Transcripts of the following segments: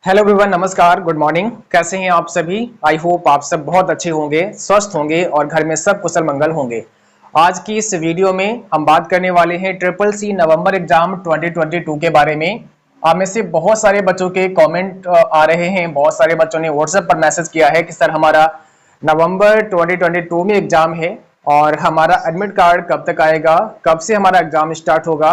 Hello everyone, नमस्कार, good morning. कैसे हैं आप सभी? आई होप आप सब बहुत अच्छे होंगे, स्वस्थ होंगे और घर में सब कुशल मंगल होंगे। आज की इस वीडियो में हम बात करने वाले हैं ट्रिपल सी नवंबर एग्जाम 2022 के बारे में। आप में से बहुत सारे बच्चों के कमेंट आ रहे हैं, बहुत सारे बच्चों ने व्हाट्सएप पर मैसेज किया है कि सर हमारा नवंबर 2022 में एग्जाम है और हमारा एडमिट कार्ड कब तक आएगा, कब से हमारा एग्जाम स्टार्ट होगा,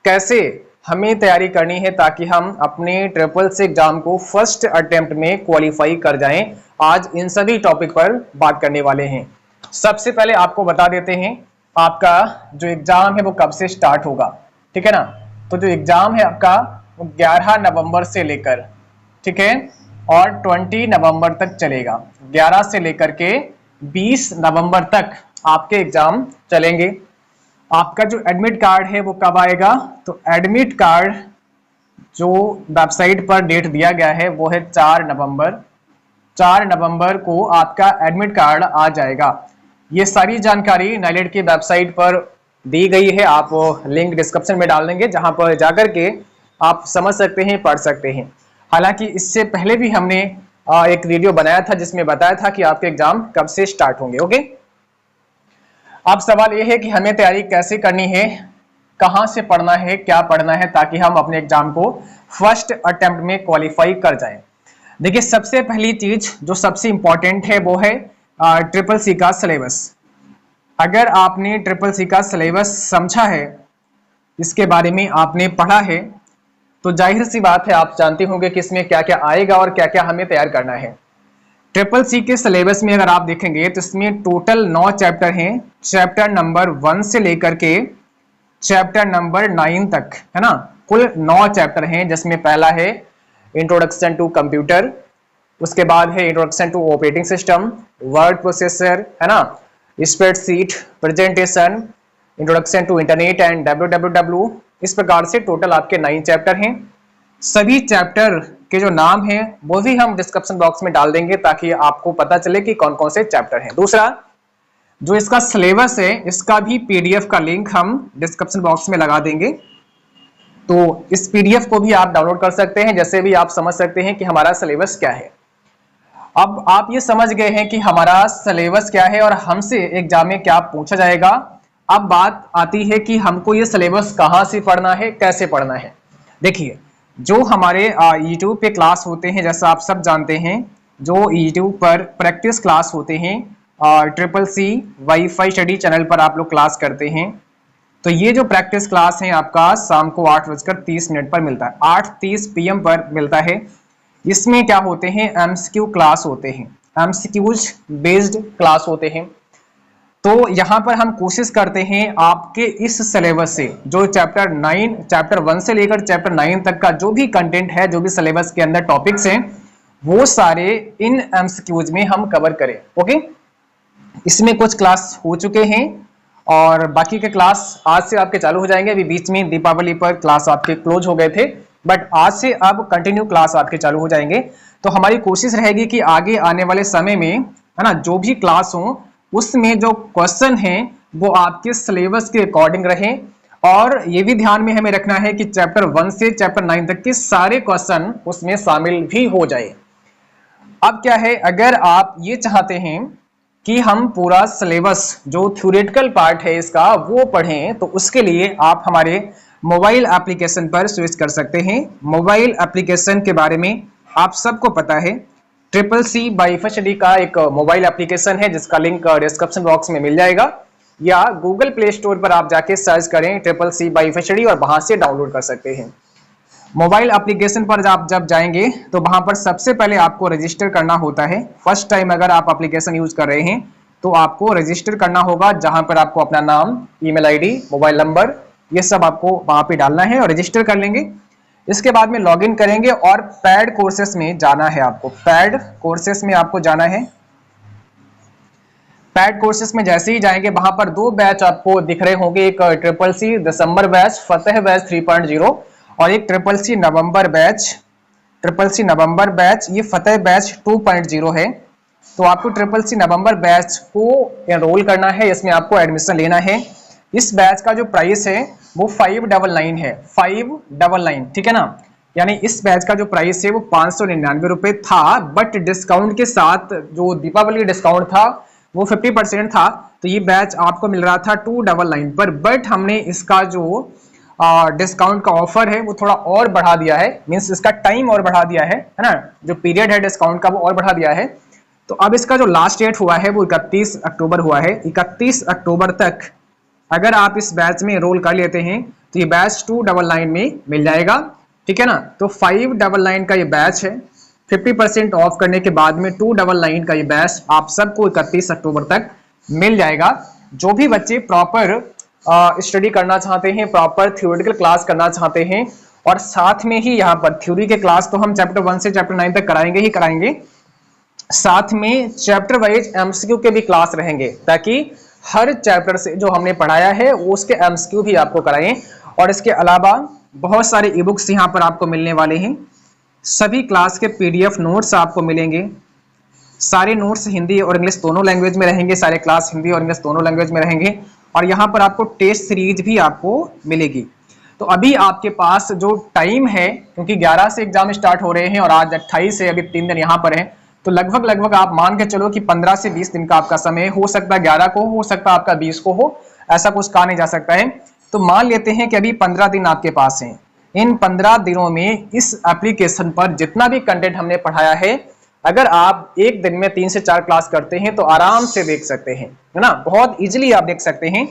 कैसे हमें तैयारी करनी है ताकि हम अपने ट्रिपल सी एग्जाम को फर्स्ट अटेम्प्ट में क्वालिफाई कर जाएं। आज इन सभी टॉपिक पर बात करने वाले हैं। सबसे पहले आपको बता देते हैं आपका जो एग्जाम है वो कब से स्टार्ट होगा, ठीक है ना। तो जो एग्जाम है आपका वो 11 नवंबर से लेकर, ठीक है, और 20 नवंबर तक चलेगा। 11 से लेकर के 20 नवंबर तक आपके एग्जाम चलेंगे। आपका जो एडमिट कार्ड है वो कब आएगा? तो एडमिट कार्ड जो वेबसाइट पर डेट दिया गया है वो है 4 नवंबर। 4 नवंबर को आपका एडमिट कार्ड आ जाएगा। ये सारी जानकारी नाइलेट की वेबसाइट पर दी गई है, आप लिंक डिस्क्रिप्शन में डाल देंगे जहां पर जाकर के आप समझ सकते हैं, पढ़ सकते हैं। हालांकि इससे पहले भी हमने एक वीडियो बनाया था जिसमें बताया था कि आपके एग्जाम कब से स्टार्ट होंगे। ओके, अब सवाल यह है कि हमें तैयारी कैसे करनी है, कहां से पढ़ना है, क्या पढ़ना है ताकि हम अपने एग्जाम को फर्स्ट अटेम्प्ट में क्वालिफाई कर जाएं। देखिए, सबसे पहली चीज जो सबसे इंपॉर्टेंट है वो है ट्रिपल सी का सिलेबस। अगर आपने ट्रिपल सी का सिलेबस समझा है, इसके बारे में आपने पढ़ा है, तो जाहिर सी बात है आप जानते होंगे कि इसमें क्या क्या आएगा और क्या क्या हमें तैयार करना है। ट्रिपल सी के सिलेबस में अगर आप देखेंगे तो इसमें टोटल 9 चैप्टर हैं। चैप्टर नंबर 1 से लेकर के चैप्टर नंबर 9 तक, है ना। कुल 9 चैप्टर हैं, जिसमें पहला है इंट्रोडक्शन टू कंप्यूटर, उसके बाद है introduction to operating system, word processor, है ना, spreadsheet, presentation, introduction to internet and W. इस प्रकार से टोटल आपके 9 चैप्टर हैं। सभी चैप्टर के जो नाम हैं वो भी हम डिस्क्रिप्शन बॉक्स में डाल देंगे ताकि आपको पता चले कि कौन कौन से चैप्टर हैं। दूसरा, जो इसका सिलेबस है इसका भी पीडीएफ का लिंक हम डिस्क्रिप्शन बॉक्स में लगा देंगे, तो इस पीडीएफ को भी आप डाउनलोड कर सकते हैं, जैसे भी आप समझ सकते हैं कि हमारा सिलेबस क्या है। अब आप ये समझ गए हैं कि हमारा सिलेबस क्या है और हमसे एग्जाम में क्या पूछा जाएगा। अब बात आती है कि हमको ये सिलेबस कहाँ से पढ़ना है, कैसे पढ़ना है। देखिए, जो हमारे यूट्यूब पे क्लास होते हैं, जैसा आप सब जानते हैं, जो यूट्यूब पर प्रैक्टिस क्लास होते हैं, triple C wifi study channel पर आप लोग क्लास करते हैं, तो ये जो प्रैक्टिस क्लास है आपका शाम को 8:30 पर मिलता है, 8:30 PM पर मिलता है। इसमें क्या होते हैं, एमसीक्यू क्लास होते हैं, एमसीक्यूज बेस्ड क्लास होते हैं। तो यहाँ पर हम कोशिश करते हैं आपके इस सिलेबस से जो चैप्टर 1 से लेकर चैप्टर 9 तक का जो भी कंटेंट है, जो भी सिलेबस के अंदर टॉपिक्स हैं, वो सारे इन एमसीक्यूज में हम कवर करें। ओके, इसमें कुछ क्लास हो चुके हैं और बाकी के क्लास आज से आपके चालू हो जाएंगे। अभी बीच में दीपावली पर क्लास आपके क्लोज हो गए थे, बट आज से अब कंटिन्यू क्लास आपके चालू हो जाएंगे। तो हमारी कोशिश रहेगी कि आगे आने वाले समय में, है ना, जो भी क्लास हो उसमें जो क्वेश्चन हैं वो आपके सिलेबस के अकॉर्डिंग रहें, और ये भी ध्यान में हमें रखना है कि चैप्टर 1 से चैप्टर 9 तक के सारे क्वेश्चन उसमें शामिल भी हो जाए। अब क्या है, अगर आप ये चाहते हैं कि हम पूरा सिलेबस जो थ्योरेटिकल पार्ट है इसका वो पढ़ें, तो उसके लिए आप हमारे मोबाइल एप्लीकेशन पर स्विच कर सकते हैं। मोबाइल एप्लीकेशन के बारे में आप सबको पता है, ट्रिपल सी वाईफाई स्टडी का एक मोबाइल एप्लीकेशन है जिसका लिंक डिस्क्रिप्शन बॉक्स में मिल जाएगा, या गूगल प्ले स्टोर पर आप जाके सर्च करें ट्रिपल सी वाईफाई स्टडी और वहां से डाउनलोड कर सकते हैं। मोबाइल एप्लीकेशन पर आप जब जाएंगे तो वहां पर सबसे पहले आपको रजिस्टर करना होता है। फर्स्ट टाइम अगर आप एप्लीकेशन यूज कर रहे हैं तो आपको रजिस्टर करना होगा, जहां पर आपको अपना नाम, ईमेल आईडी, मोबाइल नंबर, ये सब आपको वहां पे डालना है और रजिस्टर कर लेंगे। इसके बाद में लॉगिन करेंगे और पैड कोर्सेस में जाना है आपको। पैड कोर्सेस में आपको जाना है। पैड कोर्सेस में जैसे ही जाएंगे वहां पर 2 बैच आपको दिख रहे होंगे, एक ट्रिपल सी दिसंबर बैच, फतेह बैच 3.0, और एक ट्रिपल सी नवंबर बैच, ये फतेह बैच 2.0 है। तो आपको ट्रिपल सी नवंबर बैच को एनरोल करना है, इसमें आपको एडमिशन लेना है। इस बैच का जो प्राइस है वो 599 है, 599, ठीक है ना। यानी इस बैच का जो प्राइस है वो 599 रुपए था, बट डिस्काउंट के साथ जो दीपावली डिस्काउंट था वो 50% था, तो ये बैच आपको मिल रहा था 299 पर। बट हमने इसका जो डिस्काउंट का ऑफर है वो थोड़ा और बढ़ा दिया है, मीन्स इसका टाइम और बढ़ा दिया है ना, जो पीरियड है डिस्काउंट का वो और बढ़ा दिया है। तो अब इसका जो लास्ट डेट हुआ है वो 31 अक्टूबर हुआ है। 31 अक्टूबर तक अगर आप इस बैच में एनरोल कर लेते हैं तो ये बैच 299 में मिल जाएगा, ठीक है ना। तो 599 का ये बैच है, 50% ऑफ करने के बाद में 299 का ये बैच आप सबको 31 अक्टूबर तक मिल जाएगा। जो भी बच्चे प्रॉपर स्टडी करना चाहते हैं, प्रॉपर थ्योरेटिकल क्लास करना चाहते हैं, और साथ में ही यहाँ पर थ्योरी के क्लास तो हम चैप्टर 1 से चैप्टर 9 तक कराएंगे ही कराएंगे, साथ में चैप्टर वाइज एमसीक्यू के भी क्लास रहेंगे, ताकि हर चैप्टर से जो हमने पढ़ाया है वो उसके एमसीक्यू भी आपको कराएं। और इसके अलावा बहुत सारे ई बुक्स यहाँ पर आपको मिलने वाले हैं, सभी क्लास के पीडीएफ नोट्स आपको मिलेंगे। सारे नोट्स हिंदी और इंग्लिश दोनों लैंग्वेज में रहेंगे, सारे क्लास हिंदी और इंग्लिश दोनों लैंग्वेज में रहेंगे। और यहाँ पर आपको टेस्ट सीरीज भी आपको मिलेगी। तो अभी आपके पास जो टाइम है, क्योंकि 11 से एग्जाम स्टार्ट हो रहे हैं और आज 28 है, अभी 3 दिन यहाँ पर है, तो लगभग आप मान के चलो कि 15 से 20 दिन का आपका समय हो सकता है, 11 को हो सकता है आपका 20 को हो, ऐसा कुछ कहा नहीं जा सकता है। तो मान लेते हैं कि अभी 15 दिन आपके पास हैं। इन 15 दिनों में इस एप्लीकेशन पर जितना भी कंटेंट हमने पढ़ाया है, अगर आप एक दिन में 3 से 4 क्लास करते हैं तो आराम से देख सकते हैं, है ना, बहुत इजीली आप देख सकते हैं।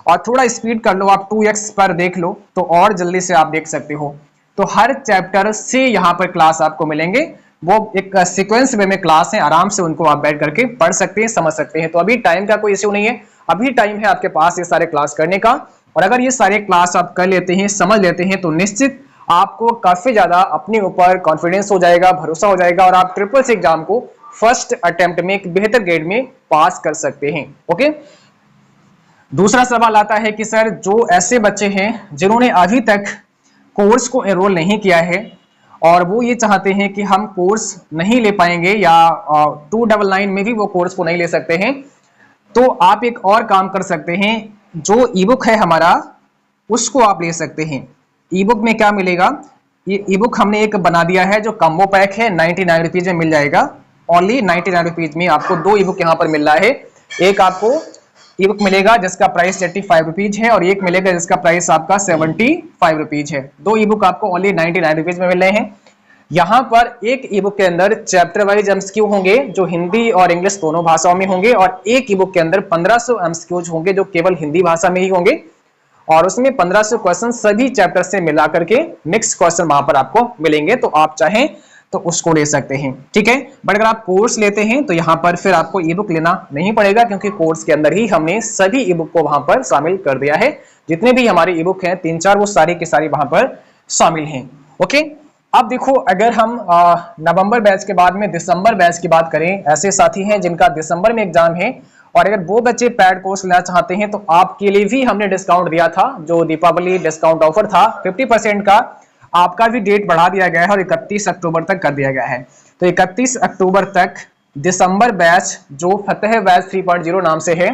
और थोड़ा स्पीड कर लो, आप 2x पर देख लो तो और जल्दी से आप देख सकते हो। तो हर चैप्टर से यहाँ पर क्लास आपको मिलेंगे, वो एक सीक्वेंस वे में क्लास है, आराम से उनको आप बैठ करके पढ़ सकते हैं, समझ सकते हैं। तो अभी टाइम का कोई इश्यू नहीं है, अभी टाइम है आपके पास ये सारे क्लास करने का। और अगर ये सारे क्लास आप कर लेते हैं, समझ लेते हैं, तो निश्चित आपको काफी ज्यादा अपने ऊपर कॉन्फिडेंस हो जाएगा, भरोसा हो जाएगा, और आप ट्रिपल सी एग्जाम को फर्स्ट अटेम्प्ट में एक बेहतर ग्रेड में पास कर सकते हैं। ओके, दूसरा सवाल आता है कि सर जो ऐसे बच्चे हैं जिन्होंने अभी तक कोर्स को एनरोल नहीं किया है और वो ये चाहते हैं कि हम कोर्स नहीं ले पाएंगे या 299 में भी वो कोर्स को नहीं ले सकते हैं, तो आप एक और काम कर सकते हैं, जो ईबुक है हमारा उसको आप ले सकते हैं। ईबुक में क्या मिलेगा, ये ईबुक हमने एक बना दिया है जो कम्बो पैक है, 99 रुपीज में मिल जाएगा। ओनली 99 रुपीज में आपको 2 ईबुक यहाँ पर मिल रहा है। एक आपको ईबुक मिलेगा जिसका प्राइस 85 रुपीज है, और एक मिलेगा जिसका प्राइस आपका 75 रुपीज है। 2 ईबुक आपको ओनली 99 रुपीज में मिल रहे हैं। यहाँ पर एक ईबुक के अंदर चैप्टर वाइज एमसीक्यू होंगे जो हिंदी और इंग्लिश दोनों भाषाओं में होंगे, और एक ईबुक के अंदर 1500 एमसीक्यूज होंगे जो केवल हिंदी भाषा में ही होंगे, और उसमें 1500 क्वेश्चन सभी चैप्टर से मिला करके मिक्स क्वेश्चन वहां पर आपको मिलेंगे। तो आप चाहें तो उसको ले सकते हैं, ठीक है। बट अगर आप कोर्स लेते हैं तो यहाँ पर फिर आपको ईबुक लेना नहीं पड़ेगा, क्योंकि कोर्स के अंदर ही हमने सभी ईबुक को वहां पर शामिल कर दिया है। जितने भी हमारे ईबुक हैं 3-4 वो सारी की सारी वहां पर शामिल हैं। ओके, अब देखो, अगर हम नवंबर बैच के बाद में दिसंबर बैच की बात करें, ऐसे साथी हैं जिनका दिसंबर में एग्जाम है और अगर वो बच्चे पैड कोर्स लेना चाहते हैं तो आपके लिए भी हमने डिस्काउंट दिया था, जो दीपावली डिस्काउंट ऑफर था 50% का, आपका भी डेट बढ़ा दिया गया है और 31 अक्टूबर तक कर दिया गया है। तो 31 अक्टूबर तक दिसंबर बैच जो फतेह बैच 3.0 नाम से है,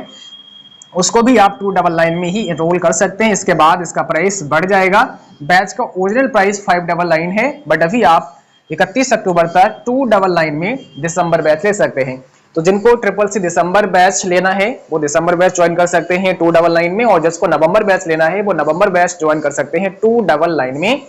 उसको भी आप 299 में ही एनरोल कर सकते हैं। इसके बाद इसका प्राइस बढ़ जाएगा। बैच का ओरिजिनल प्राइस 599 है, बट अभी आप 31 अक्टूबर तक 299 में दिसंबर बैच ले सकते हैं। तो जिनको ट्रिपल सी दिसंबर बैच लेना है वो दिसंबर बैच ज्वाइन कर सकते हैं 299 में, और जिसको नवंबर बैच लेना है वो नवंबर बैच ज्वाइन कर सकते हैं 299 में।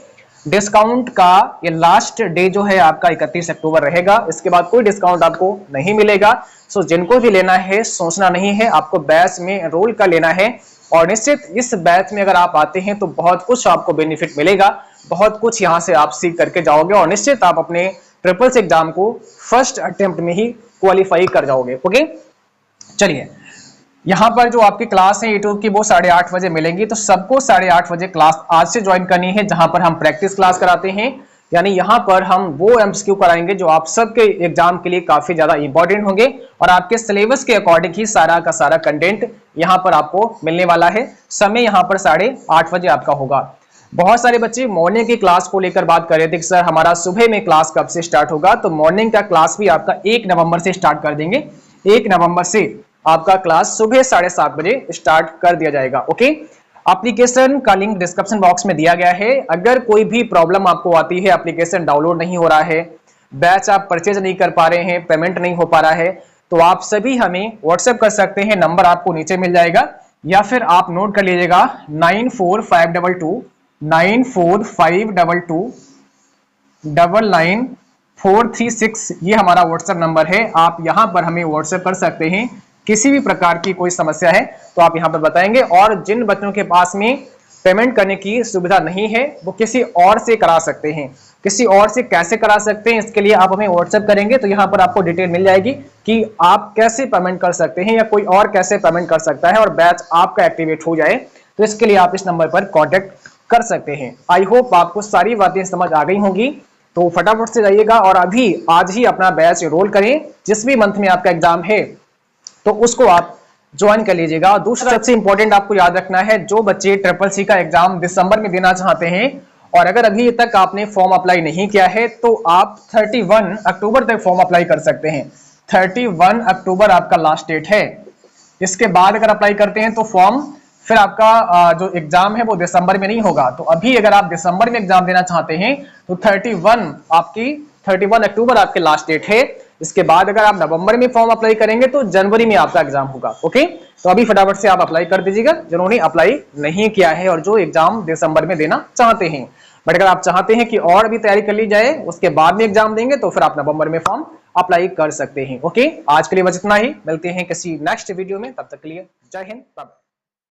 डिस्काउंट का ये लास्ट डे जो है आपका 31 अक्टूबर रहेगा, इसके बाद कोई डिस्काउंट आपको नहीं मिलेगा। सो जिनको भी लेना है सोचना नहीं है, आपको बैच में एनरोल कर लेना है, और निश्चित इस बैच में अगर आप आते हैं तो बहुत कुछ आपको बेनिफिट मिलेगा, बहुत कुछ यहाँ से आप सीख करके जाओगे, और निश्चित आप अपने ट्रिपल सी एग्जाम को फर्स्ट अटेम्प्ट में ही क्वालिफाई कर जाओगे। ओके, चलिए, यहाँ पर जो आपकी क्लास है यूट्यूब की वो 8:30 बजे मिलेंगी, तो सबको 8:30 बजे क्लास आज से ज्वाइन करनी है, जहां पर हम प्रैक्टिस क्लास कराते हैं। यानी यहाँ पर हम वो एमसीक्यू कराएंगे जो आप सबके एग्जाम के लिए काफी ज्यादा इंपॉर्टेंट होंगे, और आपके सिलेबस के अकॉर्डिंग ही सारा का सारा कंटेंट यहाँ पर आपको मिलने वाला है। समय यहाँ पर 8:30 बजे आपका होगा। बहुत सारे बच्चे मॉर्निंग की क्लास को लेकर बात कर रहे थे कि सर हमारा सुबह में क्लास कब से स्टार्ट होगा, तो मॉर्निंग का क्लास भी आपका 1 नवंबर से स्टार्ट कर देंगे। 1 नवंबर से आपका क्लास सुबह 7:30 बजे स्टार्ट कर दिया जाएगा। ओके, एप्लीकेशन का लिंक डिस्क्रिप्शन बॉक्स में दिया गया है। अगर कोई भी प्रॉब्लम आपको आती है, एप्लीकेशन डाउनलोड नहीं हो रहा है, बैच आप परचेज नहीं कर पा रहे हैं, पेमेंट नहीं हो पा रहा है, तो आप सभी हमें व्हाट्सएप कर सकते हैं। नंबर आपको नीचे मिल जाएगा, या फिर आप नोट कर लीजिएगा 9452 ये हमारा व्हाट्सएप नंबर है। आप यहां पर हमें व्हाट्सएप कर सकते हैं। किसी भी प्रकार की कोई समस्या है तो आप यहां पर बताएंगे, और जिन बच्चों के पास में पेमेंट करने की सुविधा नहीं है वो किसी और से करा सकते हैं। किसी और से कैसे करा सकते हैं, इसके लिए आप हमें व्हाट्सएप करेंगे तो यहाँ पर आपको डिटेल मिल जाएगी कि आप कैसे पेमेंट कर सकते हैं या कोई और कैसे पेमेंट कर सकता है और बैच आपका एक्टिवेट हो जाए। तो इसके लिए आप इस नंबर पर कॉन्टेक्ट कर सकते हैं। आई होप आपको सारी बातें समझ आ गई होंगी। तो फटाफट से जाइएगा और अभी आज ही अपना बैच एनरोल करें। जिस भी मंथ में आपका एग्जाम है तो उसको आप ज्वाइन कर लीजिएगा। दूसरा सबसे इंपॉर्टेंट आपको याद रखना है, जो बच्चे ट्रिपल-सी का एग्जाम दिसंबर में देना चाहते हैं और अगर अभी तक आपने फॉर्म अप्लाई नहीं किया है तो आप 31 अक्टूबर तक फॉर्म अप्लाई कर सकते हैं। 31 अक्टूबर आपका लास्ट डेट है। इसके बाद अगर अप्लाई करते हैं तो फॉर्म फिर आपका जो एग्जाम है वो दिसंबर में नहीं होगा। तो अभी अगर आप दिसंबर में एग्जाम देना चाहते हैं तो 31 अक्टूबर आपकी लास्ट डेट है। इसके बाद अगर आप नवंबर में फॉर्म अप्लाई करेंगे तो जनवरी में आपका एग्जाम होगा। ओके, तो अभी फटाफट से आप अप्लाई कर दीजिएगा जिन्होंने अप्लाई नहीं किया है और जो एग्जाम दिसंबर में देना चाहते हैं। बट अगर आप चाहते हैं कि और भी तैयारी कर ली जाए, उसके बाद में एग्जाम देंगे, तो फिर आप नवंबर में फॉर्म अप्लाई कर सकते हैं। ओके, आज के लिए बस इतना ही। मिलते हैं किसी नेक्स्ट वीडियो में, तब तक के लिए जय हिंद।